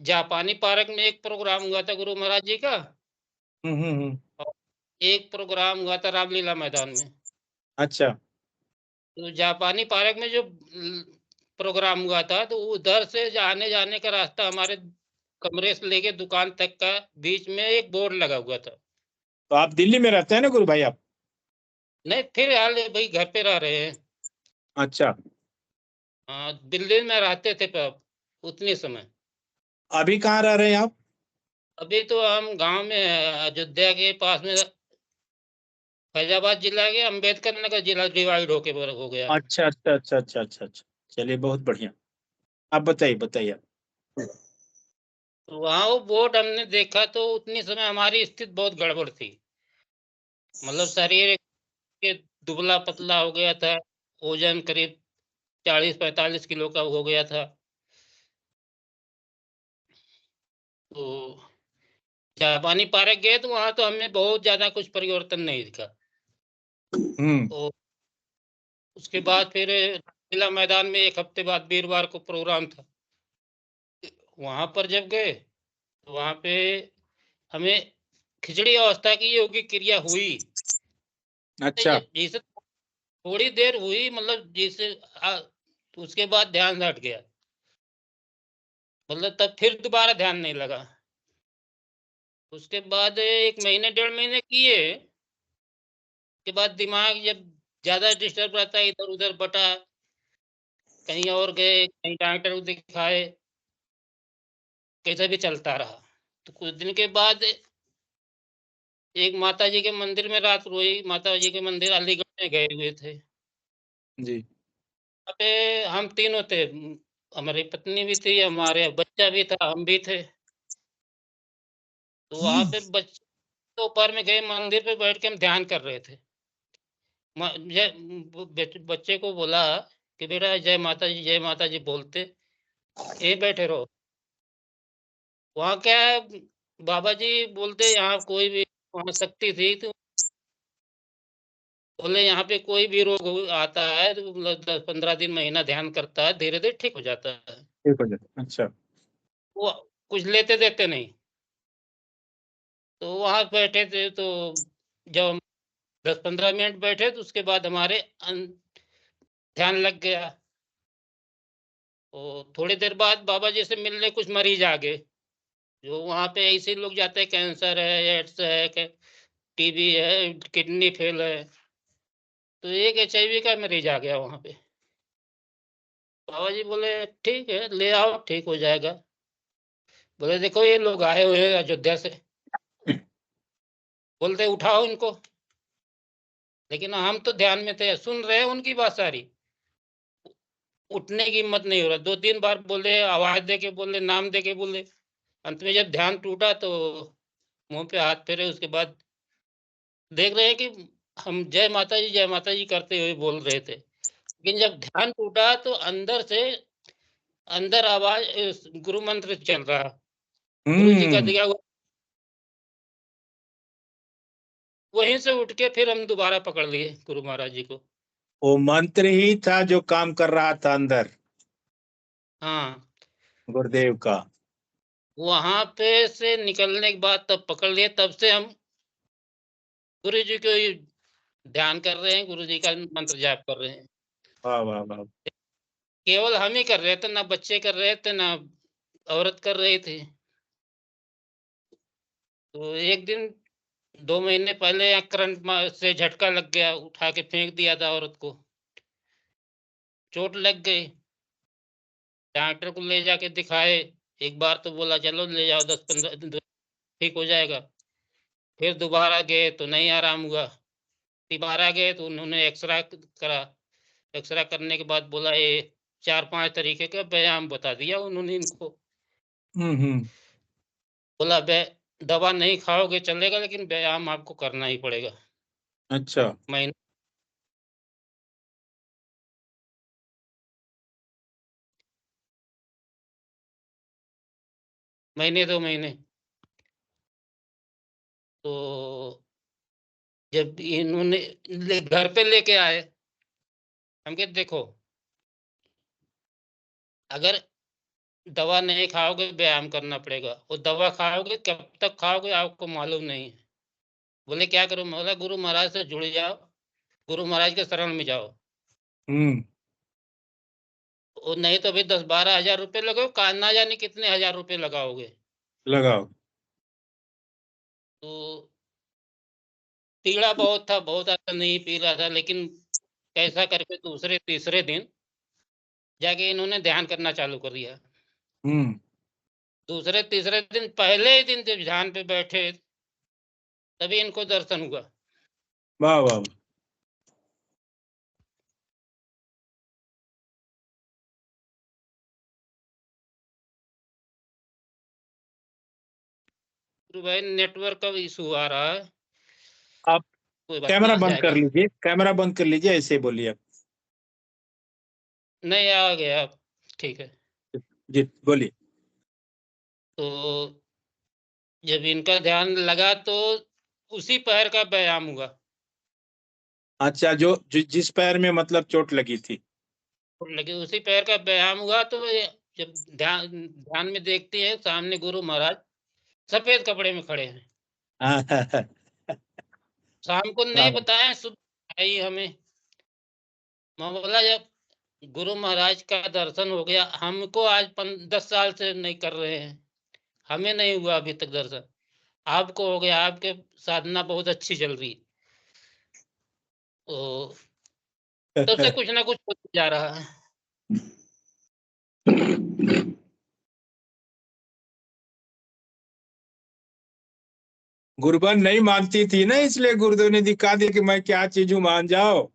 जापानी पार्क में एक प्रोग्राम हुआ था गुरु महाराज जी का, हम्म। और एक प्रोग्राम हुआ था रामलीला मैदान में। अच्छा। तो जापानी पार्क में जो प्रोग्राम हुआ था, तो उधर से आने जाने का रास्ता हमारे कमरे से लेके दुकान तक का बीच में एक बोर्ड लगा हुआ था। तो आप दिल्ली में रहते हैं ना गुरु भाई आप? नहीं, फिर हाल भाई घर पे रह रहे हैं। अच्छा। हाँ, दिल्ली में रहते थे उतने समय। अभी कहाँ रह रहे हैं आप? अभी तो हम गांव में हैं, अयोध्या के पास में, फैजाबाद जिला के अम्बेडकर नगर जिला डिवाइड हो गया। अच्छा अच्छा अच्छा अच्छा अच्छा अच्छा, चलिए बहुत बढ़िया। आप बताइए बताइए आप। तो वहाँ वो बोर्ड हमने देखा, तो उतनी समय हमारी स्थिति बहुत गड़बड़ थी। मतलब शरीर के दुबला पतला हो गया था, वजन करीब 40-45 किलो का हो गया था। तो जापानी पार्क गए तो वहां तो हमें बहुत ज्यादा कुछ परिवर्तन नहीं दिखा। तो उसके बाद फिर जिला मैदान में एक हफ्ते बाद वीरवार को प्रोग्राम था, वहां पर जब गए तो वहां पे हमें खिचड़ी अवस्था की योगी क्रिया हुई। अच्छा। जैसे थोड़ी देर हुई, मतलब जैसे उसके बाद ध्यान हट गया, मतलब तब फिर दोबारा ध्यान नहीं लगा। उसके बाद 1-1.5 महीने किए के बाद दिमाग जब ज्यादा डिस्टर्ब रहता है, इधर उधर बटा, कहीं और गए, कहीं डॉक्टर को दिखाए, कैसे भी चलता रहा। तो कुछ दिन के बाद एक माता जी के मंदिर में रात रोई। माता जी के मंदिर अलीगढ़ में गए हुए थे जी। वहाँ पे। हम तीनों थे, हमारी पत्नी भी थी, हमारे बच्चा भी था, हम भी थे। तो वहां पे बच्चे दोपहर में गए, मंदिर पे बैठ के हम ध्यान कर रहे थे। बच्चे को बोला कि बेटा जय माता जी बोलते ये बैठे रहो। वहाँ क्या है, बाबा जी बोलते यहाँ कोई भी, वहाँ शक्ति थी, तो बोले यहाँ पे कोई भी रोग आता है तो 10-15 दिन महीना ध्यान करता है, धीरे धीरे ठीक हो जाता है। ठीक हो जाता। अच्छा। वो कुछ लेते देते नहीं। तो वहां बैठे थे, तो जब हम 10-15 मिनट बैठे तो उसके बाद हमारे ध्यान लग गया। तो थोड़ी देर बाद बाबा जी से मिलने कुछ मरीज आ गए, जो वहाँ पे ऐसे लोग जाते हैं, कैंसर है, एड्स है, टीबी है, किडनी फेल है। तो एक HIV का मरीज आ गया वहाँ पे। बाबा जी बोले ठीक है, ले आओ, ठीक हो जाएगा। बोले देखो ये लोग आए हुए हैं अयोध्या से, बोलते उठाओ इनको। लेकिन हम तो ध्यान में थे, सुन रहे हैं उनकी बात सारी, उठने की हिम्मत नहीं हो रहा। 2-3 बार बोले, आवाज दे के बोले, नाम दे के बोले। अंत में जब ध्यान टूटा तो मुंह पे हाथ फेरे। उसके बाद देख रहे हैं कि हम जय माता जी करते हुए बोल रहे थे, लेकिन जब ध्यान टूटा तो अंदर से अंदर आवाज गुरु मंत्र चल रहा, गुरु जी का दिया हुआ। वहीं से उठ के फिर हम दोबारा पकड़ लिए गुरु महाराज जी को। वो मंत्र ही था जो काम कर रहा था अंदर, हाँ, गुरुदेव का। वहां पे से निकलने के बाद तब पकड़ लिए, तब से हम गुरु जी को ही ध्यान कर रहे हैं, गुरु जी का मंत्र जाप कर रहे हैं। वाह वाह वाह। केवल हम ही कर रहे थे, ना बच्चे कर रहे थे, ना औरत कर रही थी। तो एक दिन 2 महीने पहले यहाँ करंट से झटका लग गया, उठा के फेंक दिया था औरत को, चोट लग गई। डॉक्टर को ले जाके दिखाए, एक बार तो बोला चलो ले जाओ 10-15 दिन ठीक हो जाएगा। फिर दोबारा गए तो नहीं आराम हुआ। दोबारा गए तो उन्होंने एक्सरा करा। एक्सरा करने के बाद बोला ये 4-5 तरीके का व्यायाम बता दिया उन्होंने इनको। बोला दवा नहीं खाओगे चलेगा, लेकिन व्यायाम आपको करना ही पड़ेगा। अच्छा। महीने महीने 2 महीने। तो जब इन्होंने घर पे लेके आए, हम कहे देखो अगर दवा नहीं खाओगे, व्यायाम करना पड़ेगा। वो दवा खाओगे, कब तक खाओगे आपको मालूम नहीं है। बोले क्या करूं? बोला गुरु महाराज से जुड़ जाओ, गुरु महाराज के शरण में जाओ। और नहीं तो अभी 10-12 हजार रुपए लगाओ, का ना जाने कितने हजार रुपए लगाओगे। लगाओ। तो पीड़ा बहुत था, बहुत ऐसा नहीं पी रहा था, लेकिन कैसा करके दूसरे तीसरे दिन जाके इन्होंने ध्यान करना चालू कर दिया। दूसरे तीसरे दिन, पहले ही दिन जब ध्यान पे बैठे तभी इनको दर्शन हुआ। वाह वाह। तो भाई नेटवर्क का इशू आ रहा है। आप कोई बात कैमरा नहीं, आ बंद कर जाएगा। लीजिए, कैमरा बंद कर लीजिए, ऐसे बोलिए आप। नहीं, आ गया, ठीक है। जी बोलिए। तो जब इनका ध्यान लगा तो उसी पैर का व्यायाम हुआ। अच्छा, जिस पैर में मतलब चोट लगी थी। लगे उसी पैर का व्यायाम हुआ। तो जब ध्यान ध्यान में देखते हैं, सामने गुरु महाराज सफेद कपड़े में खड़े हैं। शाम को नहीं बताया, सुबह आई हमें। मैं बोला जब गुरु महाराज का दर्शन हो गया, हमको आज 10 साल से नहीं कर रहे हैं, हमें नहीं हुआ अभी तक दर्शन, आपको हो गया, आपके साधना बहुत अच्छी चल रही। तो तब से कुछ ना कुछ होता जा रहा है। गुरुबन नहीं मानती थी ना, इसलिए गुरुदेव ने दिखा दिया कि मैं क्या चीज हूँ, मान जाओ।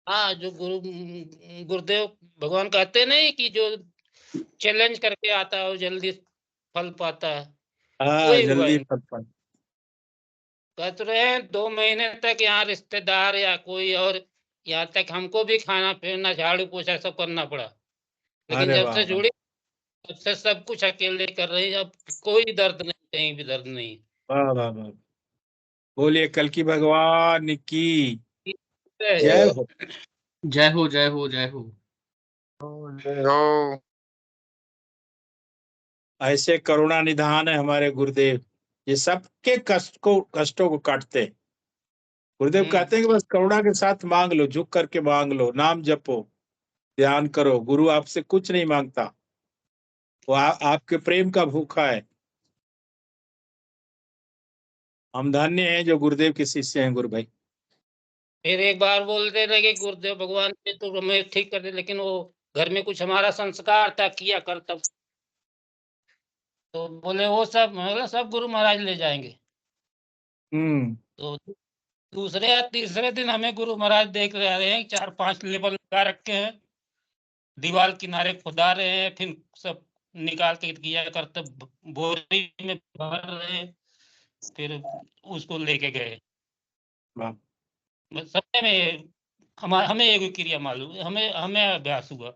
हाँ, जो गुरुदेव भगवान कहते नहीं कि जो चैलेंज करके आता है वो जल्दी फल पाता है, हाँ, वही हुआ। जल्दी पता। कहते रहे 2 महीने तक यहाँ रिश्तेदार या कोई और, यहाँ तक हमको भी खाना पीना झाड़ू पोछा सब करना पड़ा, लेकिन अरे जब वाह से वाह जुड़ी तब से सब कुछ अकेले कर रही है। अब कोई दर्द नहीं, कहीं भी दर्द नहीं। वाह वाह वाह। बोलिए कल की भगवान की जय जय हो। जय हो जय हो जय हो। ऐसे करुणा निधान है हमारे गुरुदेव, ये सबके कष्टों को काटते हैं। गुरुदेव कहते हैं कि बस करुणा के साथ मांग लो, झुक करके मांग लो, नाम जपो, ध्यान करो। गुरु आपसे कुछ नहीं मांगता, वो आपके प्रेम का भूखा है। हम धन्य हैं जो गुरुदेव के शिष्य हैं गुरु भाई। फिर एक बार बोलते रहे कि गुरुदेव भगवान ने तो हमें ठीक कर दे, लेकिन वो घर में कुछ हमारा संस्कार था, किया कर तब। तो बोले वो सब, मतलब सब गुरु महाराज ले जाएंगे। तो दूसरे या तीसरे दिन हमें गुरु महाराज देख रहे हैं, 4-5 लेबल लगा रखे हैं, दीवार किनारे खुदा रहे हैं, फिर सब निकाल के किया करते, बोरी में भर रहे, फिर उसको लेके गए। बस सपने में हमें एक क्रिया मालूम है, हमें हमें अभ्यास हुआ।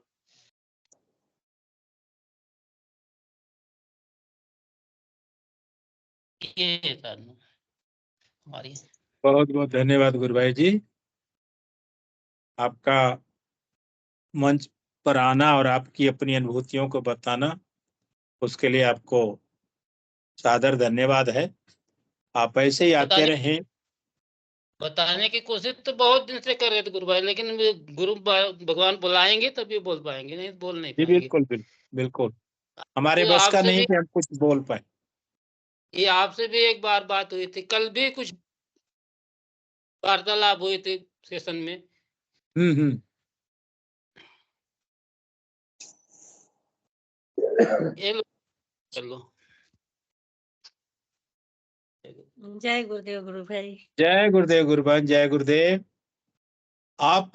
ये साधना हमारी। बहुत बहुत धन्यवाद गुरु भाई जी, आपका मंच पर आना और आपकी अपनी अनुभूतियों को बताना, उसके लिए आपको सादर धन्यवाद है। आप ऐसे ही आते रहें। बताने की कोशिश तो बहुत दिन से कर रहे थे गुरु भाई, लेकिन गुरु भगवान बुलाएंगे तभी बोल पाएंगे, नहीं बोल नहीं जी पाएंगे। बिल्कुल बिल्कुल बिल्कुल, हमारे तो बस का आपसे नहीं भी, कि हम कुछ बोल पाए। ये आपसे भी एक बार बात हुई थी, कल भी कुछ वार्तालाप हुई थी सेशन में। ये लो, चलो। जय गुरुदेव गुरु भाई। जय गुरुदेव गुरुबन, जय गुरुदेव। आप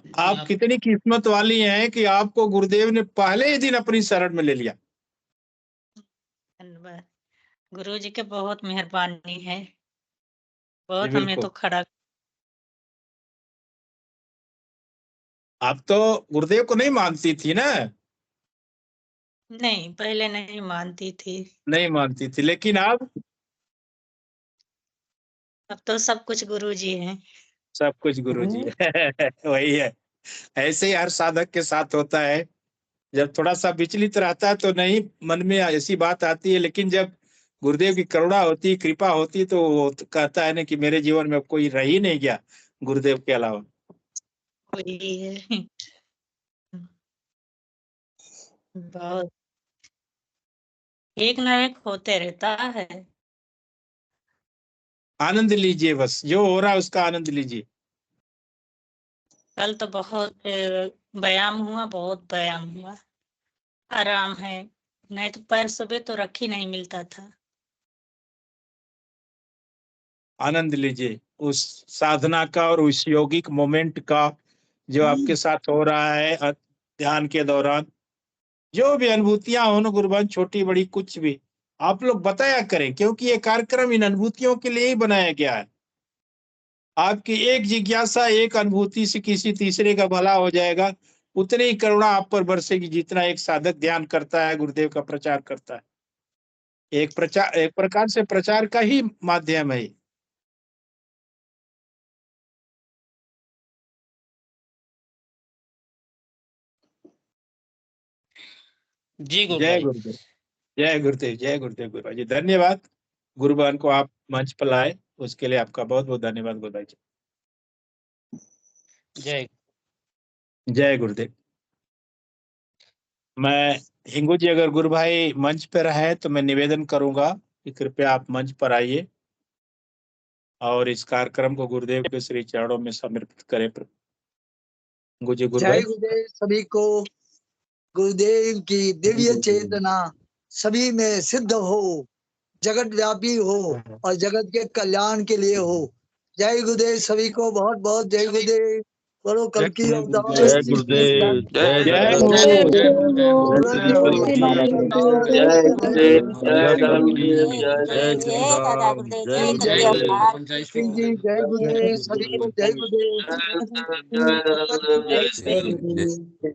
कितनी किस्मत वाली हैं कि आपको गुरुदेव ने पहले ही दिन अपनी शरण में ले लिया। धन्यवाद, गुरु जी के बहुत मेहरबानी है, बहुत जी हमें बिल्कुल। तो खड़ा। आप तो गुरुदेव को नहीं मानती थी ना? नहीं, पहले नहीं मानती थी। नहीं मानती थी, लेकिन अब तो सब कुछ गुरु जी हैं। सब कुछ गुरु जी है। वही है, ऐसे ही हर साधक के साथ होता है। जब थोड़ा सा विचलित रहता है तो नहीं मन में ऐसी बात आती है, लेकिन जब गुरुदेव की करुणा होती है, कृपा होती है, तो वो कहता है ना कि मेरे जीवन में कोई रह ही नहीं गया गुरुदेव के अलावा। वही है। बहुत एक ना एक होते रहता है। आनंद लीजिए, बस जो हो रहा है उसका आनंद लीजिए। कल तो बहुत व्यायाम हुआ, बहुत व्यायाम हुआ, आराम है, नहीं तो पैर सुबह तो रख ही नहीं मिलता था। आनंद लीजिए उस साधना का और उस योगिक मोमेंट का जो आपके साथ हो रहा है ध्यान के दौरान। जो भी अनुभूतियां हो ना गुरुबान, छोटी बड़ी कुछ भी आप लोग बताया करें, क्योंकि ये कार्यक्रम इन अनुभूतियों के लिए ही बनाया गया है। आपकी एक जिज्ञासा, एक अनुभूति से किसी तीसरे का भला हो जाएगा, उतनी ही करुणा आप पर बरसेगी जितना एक साधक ध्यान करता है, गुरुदेव का प्रचार करता है। एक प्रकार से प्रचार का ही माध्यम है। जी गुरु जय भाई। गुरुदेव, जय गुरुदेव, जय गुरुदेव। गुरु भाई जी धन्यवाद। गुरुबान को आप मंच पर लाए, उसके लिए आपका बहुत बहुत धन्यवाद गुरु भाई जी। जय जय गुरुदेव। मैं हिंगू जी, अगर गुरु भाई मंच पर रहे तो मैं निवेदन करूंगा कि कृपया आप मंच पर आइए और इस कार्यक्रम को गुरुदेव के श्री चरणों में समर्पित करें। हिंगू जी, गुरु जय भाई। गुरुदेव सभी को। गुरुदेव की दिव्य चेतना सभी में सिद्ध हो, जगत व्यापी हो और जगत के कल्याण के लिए हो। जय गुरुदेव सभी को, बहुत बहुत जय गुरुदेव। बोलो कल की अवतार जय गुरुदेव, जय जय जगन्नाथ हो, जी, जय जय श्री बल जी, जय गुरुदेव, जय धर्मवीर, जय श्री राम, जय जय गुरुदेव, जय श्री सिंह जी, जय गुरुदेव। गुरुदेव सभी को, जय गुरुदेव। जय धर्मदेव, जय श्री जय गुरुदेव।